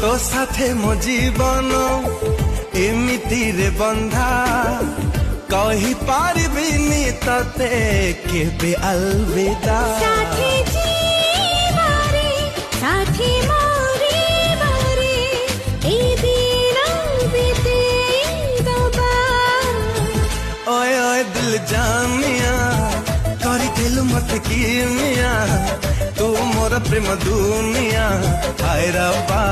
तो साथे मो जीवन एमिति रे बंधा कही पारिबिनी तते केबे अलविदा। साथी जीवारे साथी मरिबारे ए दिन बितेइदबा। ओए ओए दिल जानिया करी दिल मत की मिया तू मोर प्रेम दुनिया हाय रब्बा।